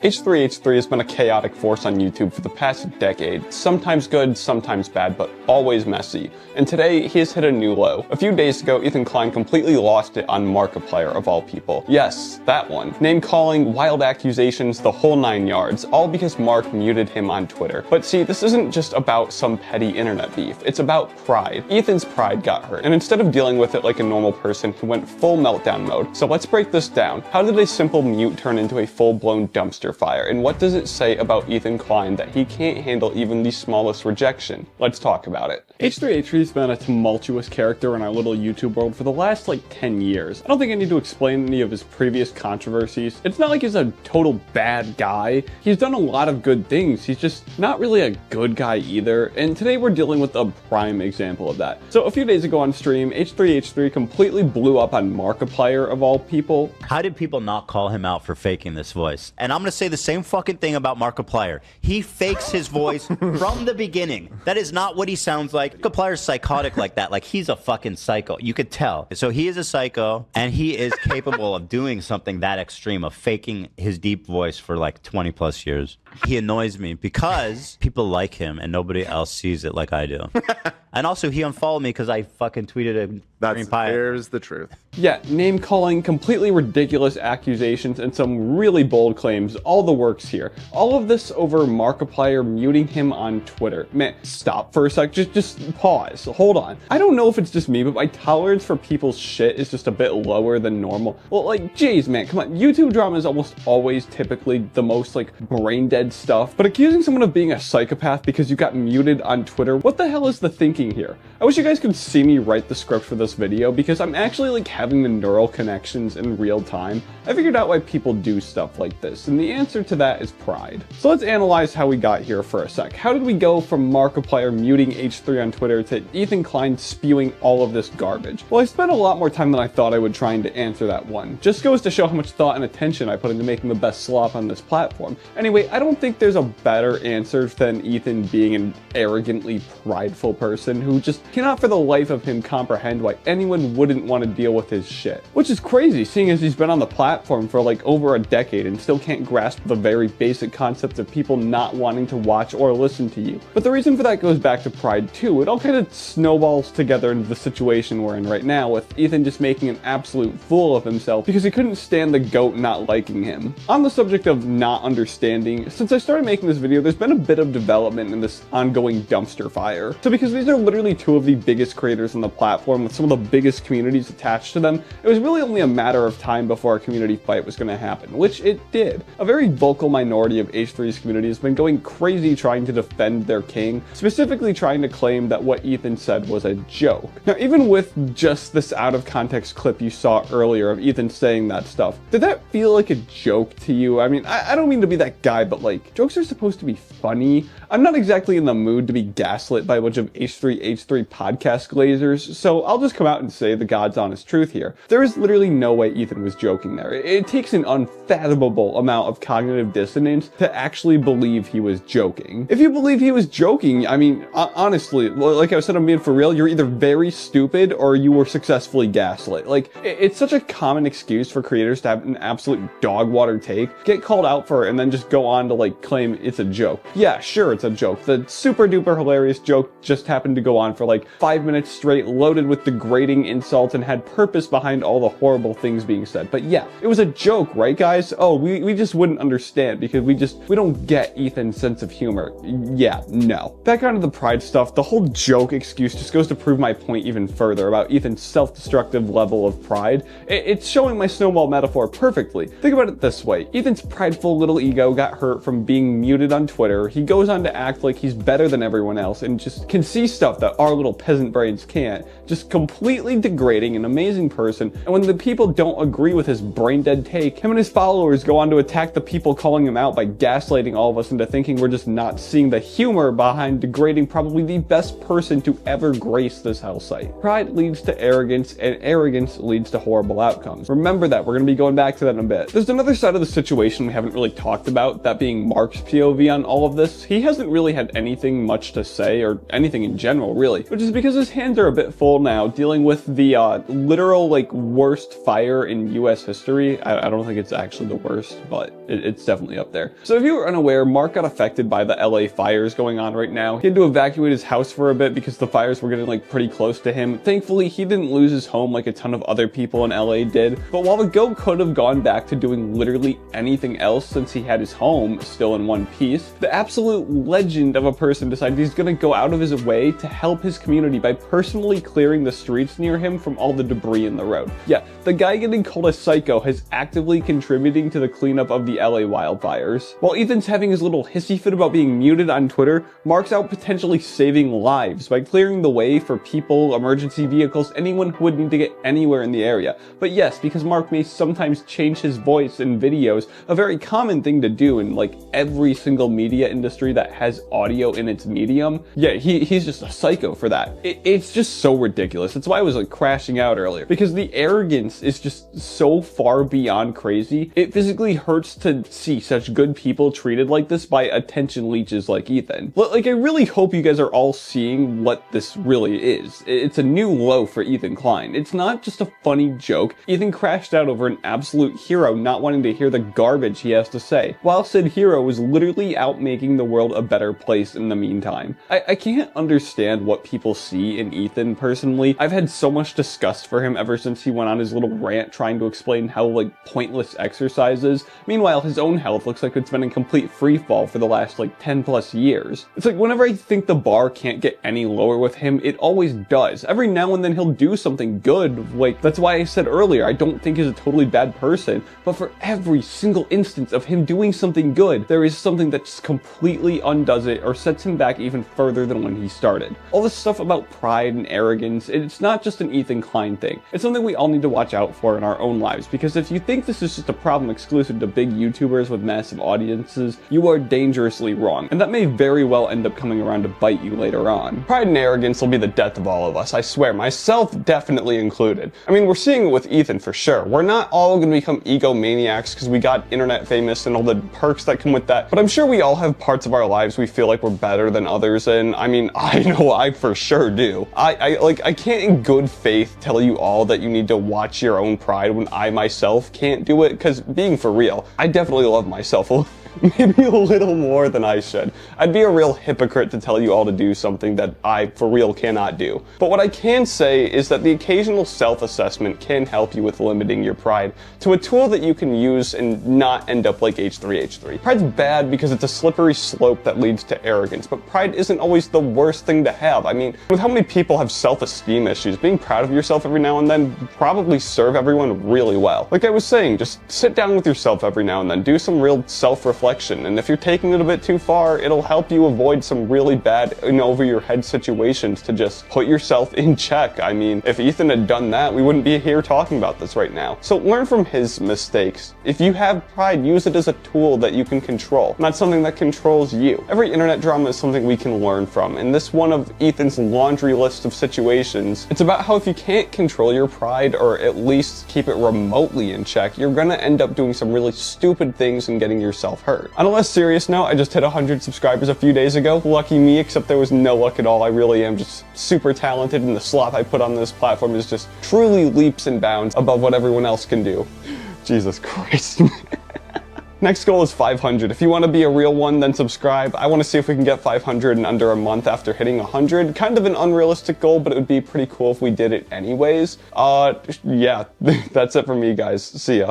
H3H3 has been a chaotic force on YouTube for the past decade. Sometimes good, sometimes bad, but always messy. And today, he has hit a new low. A few days ago, Ethan Klein completely lost it on Markiplier, of all people. Yes, that one. Name-calling, wild accusations, the whole 9 yards, all because Mark muted him on Twitter. But see, this isn't just about some petty internet beef. It's about pride. Ethan's pride got hurt, and instead of dealing with it like a normal person, he went full meltdown mode. So let's break this down. How did a simple mute turn into a full-blown dumpster fire, and what does it say about Ethan Klein that he can't handle even the smallest rejection? Let's talk about it. H3H3's been a tumultuous character in our little YouTube world for the last like 10 years. I don't think I need to explain any of his previous controversies. It's not like he's a total bad guy. He's done a lot of good things. He's just not really a good guy either, and today we're dealing with a prime example of that. So a few days ago on stream, H3H3 completely blew up on Markiplier, of all people. How did people not call him out for faking this voice? And I'm gonna say the same fucking thing about Markiplier. He fakes his voice from the beginning. That is not what he sounds like. Markiplier's psychotic like that. Like, he's a fucking psycho. You could tell. So he is a psycho, and he is capable of doing something that extreme, of faking his deep voice for like 20 plus years. He annoys me because people like him and nobody else sees it like I do. And also, he unfollowed me because I fucking tweeted a green pie. There's the truth. Yeah, name-calling, completely ridiculous accusations, and some really bold claims. All the works here. All of this over Markiplier muting him on Twitter. Man, stop for a sec. Just pause. Hold on. I don't know if it's just me, but my tolerance for people's shit is just a bit lower than normal. Well, like, geez, man, come on. YouTube drama is almost always typically the most, like, brain-dead stuff. But accusing someone of being a psychopath because you got muted on Twitter, what the hell is the thinking here? I wish you guys could see me write the script for this video, because I'm actually like having the neural connections in real time. I figured out why people do stuff like this, and the answer to that is pride. So let's analyze how we got here for a sec. How did we go from Markiplier muting H3 on Twitter to Ethan Klein spewing all of this garbage? Well, I spent a lot more time than I thought I would trying to answer that one. Just goes to show how much thought and attention I put into making the best slop on this platform. Anyway, I don't think there's a better answer than Ethan being an arrogantly prideful person who just cannot for the life of him comprehend why anyone wouldn't want to deal with his shit. Which is crazy, seeing as he's been on the platform for like over a decade and still can't grasp the very basic concept of people not wanting to watch or listen to you. But the reason for that goes back to pride too. It all kind of snowballs together into the situation we're in right now, with Ethan just making an absolute fool of himself because he couldn't stand the GOAT not liking him. On the subject of not understanding, since I started making this video, there's been a bit of development in this ongoing dumpster fire. So because these are literally two of the biggest creators on the platform with some of the biggest communities attached to them, it was really only a matter of time before a community fight was going to happen, which it did. A very vocal minority of H3's community has been going crazy trying to defend their king, specifically trying to claim that what Ethan said was a joke. Now, even with just this out of context clip you saw earlier of Ethan saying that stuff, did that feel like a joke to you? I mean, I don't mean to be that guy, but like, jokes are supposed to be funny. I'm not exactly in the mood to be gaslit by a bunch of H3H3 podcast glazers, so I'll just come out and say the God's honest truth here. There is literally no way Ethan was joking there. It takes an unfathomable amount of cognitive dissonance to actually believe he was joking. If you believe he was joking, I mean, honestly, like I said, I'm being for real, you're either very stupid or you were successfully gaslit. Like, it's such a common excuse for creators to have an absolute dog water take, get called out for it, and then just go on to like claim it's a joke. Yeah, sure, it's a joke. The super duper hilarious joke just happened to go on for like 5 minutes straight, loaded with degrading insults, and had purpose behind all the horrible things being said. But yeah, it was a joke, right guys? Oh, we just wouldn't understand because we don't get Ethan's sense of humor. Yeah, no. Back onto the pride stuff, the whole joke excuse just goes to prove my point even further about Ethan's self-destructive level of pride. It's showing my snowball metaphor perfectly. Think about it this way. Ethan's prideful little ego got hurt from being muted on Twitter. He goes on to act like he's better than everyone else and just can see stuff that our little peasant brains can't. Just completely degrading an amazing person. And when the people don't agree with his brain-dead take, him and his followers go on to attack the people calling him out by gaslighting all of us into thinking we're just not seeing the humor behind degrading probably the best person to ever grace this hell site. Pride leads to arrogance, and arrogance leads to horrible outcomes. Remember that. We're going to be going back to that in a bit. There's another side of the situation we haven't really talked about, that being getting Mark's POV on all of this, he hasn't really had anything much to say, or anything in general, really, which is because his hands are a bit full now dealing with the literal, like, worst fire in US history. I don't think it's actually the worst, but it's definitely up there. So if you were unaware, Mark got affected by the LA fires going on right now. He had to evacuate his house for a bit because the fires were getting, like, pretty close to him. Thankfully, he didn't lose his home like a ton of other people in LA did, but while the GOAT could have gone back to doing literally anything else since he had his home still in one piece, the absolute legend of a person decided he's gonna go out of his way to help his community by personally clearing the streets near him from all the debris in the road. Yeah, the guy getting called a psycho has actively contributing to the cleanup of the LA wildfires. While Ethan's having his little hissy fit about being muted on Twitter, Mark's out potentially saving lives by clearing the way for people, emergency vehicles, anyone who would need to get anywhere in the area. But yes, because Mark may sometimes change his voice in videos, a very common thing to do in like every single media industry that has audio in its medium, yeah, he's just a psycho for that. It's just so ridiculous. That's why I was like crashing out earlier, because the arrogance is just so far beyond crazy. It physically hurts to see such good people treated like this by attention leeches like Ethan. Like, I really hope you guys are all seeing what this really is. It's a new low for Ethan Klein. It's not just a funny joke. Ethan crashed out over an absolute hero not wanting to hear the garbage he has to say, while said hero was literally out making the world a better place in the meantime. I can't understand what people see in Ethan personally. I've had so much disgust for him ever since he went on his little rant trying to explain how like pointless exercise is. Meanwhile, his own health looks like it's been in complete free fall for the last like 10 plus years. It's like whenever I think the bar can't get any lower with him, it always does. Every now and then he'll do something good. Like, that's why I said earlier, I don't think he's a totally bad person, but for every single instance of him doing something good, there is something that just completely undoes it or sets him back even further than when he started. All this stuff about pride and arrogance, it's not just an Ethan Klein thing. It's something we all need to watch out for in our own lives, because if you think this is just a problem exclusive to big YouTubers with massive audiences, you are dangerously wrong, and that may very well end up coming around to bite you later on. Pride and arrogance will be the death of all of us, I swear, myself definitely included. I mean, we're seeing it with Ethan for sure. We're not all gonna become egomaniacs because we got internet famous and all the perks that come with that, but I'm sure we all have parts of our lives we feel like we're better than others in. I mean, I know I for sure do. I can't in good faith tell you all that you need to watch your own pride when I myself can't do it, because being for real, I definitely love myself maybe a little more than I should. I'd be a real hypocrite to tell you all to do something that I for real cannot do. But what I can say is that the occasional self-assessment can help you with limiting your pride to a tool that you can use and not end up like H3H3. Pride's bad because it's a slippery slope that leads to arrogance, but pride isn't always the worst thing to have. I mean, with how many people have self-esteem issues, being proud of yourself every now and then probably serve everyone really well. Like I was saying, just sit down with yourself every now and then, do some real self-reflection, and if you're taking it a bit too far, it'll help you avoid some really bad and over your head situations to just put yourself in check. I mean, if Ethan had done that, we wouldn't be here talking about this right now. So learn from his mistakes. If you have pride, use it as a tool that you can control, not something that controls you. Every internet drama is something we can learn from, and this one of Ethan's laundry list of situations, it's about how if you can't control your pride, or at least keep it remotely in check, you're gonna end up doing some really stupid things and getting yourself hurt. On a less serious note, I just hit 100 subscribers a few days ago. Lucky me, except there was no luck at all. I really am just super talented, and the slop I put on this platform is just truly leaps and bounds above what everyone else can do. Jesus Christ. Next goal is 500. If you want to be a real one, then subscribe. I want to see if we can get 500 in under a month after hitting 100. Kind of an unrealistic goal, but it would be pretty cool if we did it anyways. Yeah, that's it for me, guys. See ya.